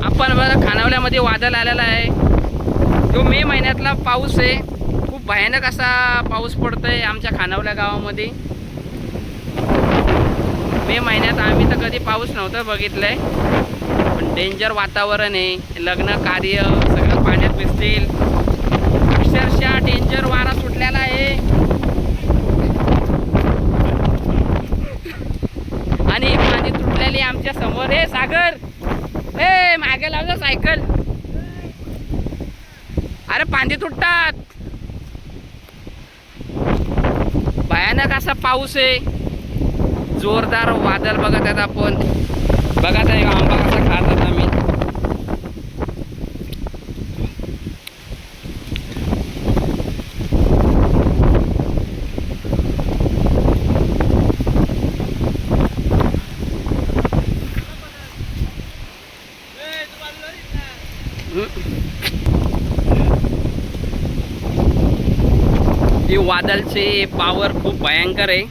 आपण बघा खानावल्यामध्ये वादळ आलेला आहे. तो मे महिन्यातला पाऊस आहे. खूप भयानक असा पाऊस पडतोय आमच्या खानावल्या गावामध्ये. मे महिन्यात आम्ही तर कधी पाऊस नव्हतं बघितलंय. पण डेंजर वातावरण आहे. लग्न कार्य सगळं पाण्यात भिजतील. अक्षरशः डेंजर वारा सुटलेला आहे. आणि पाणी तुटलेली आमच्या समोर आहे. सागर ए मागे लाव सायकल. अरे पाणी तुटतात. भयानक असा पाऊस आहे. जोरदार वादळ बघत आहेत आपण. बघत आहे आंबा कसा खात आम्ही. ही वादळची पावर खूप भयंकर आहे.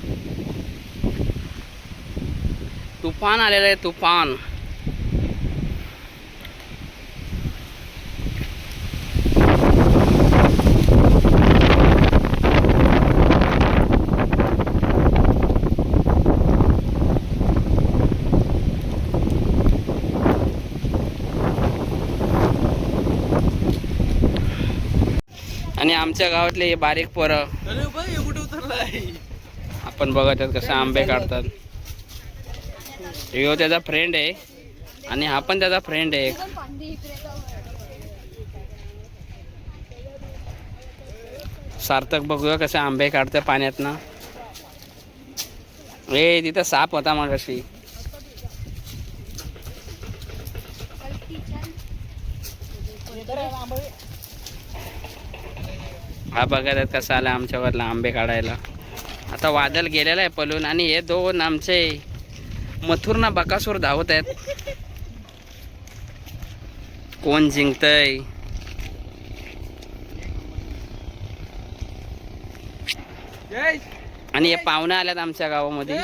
तुफान आलेलं आहे, तुफान. आणि आमच्या गावातले बारीक पोरं कुठे उतरलाय आपण बघत आहेत कसे आंबे काढतात. ह्यो त्याचा फ्रेंड आहे आणि हा पण त्याचा फ्रेंड आहे. सार्थक बघूया कसे आंबे काढते पाण्यात ना. ए तिथं साप होता मगाशी. हा बघत आहेत कसा आला आमच्यावरला आंबे काढायला. आता वादळ गेलेला आहे पळून आणि हे दोन आमचे मथुरना बकासूर धावत आहेत. कोण जिंकतय. आणि हे पाहुणे आल्यात आमच्या गावामध्ये.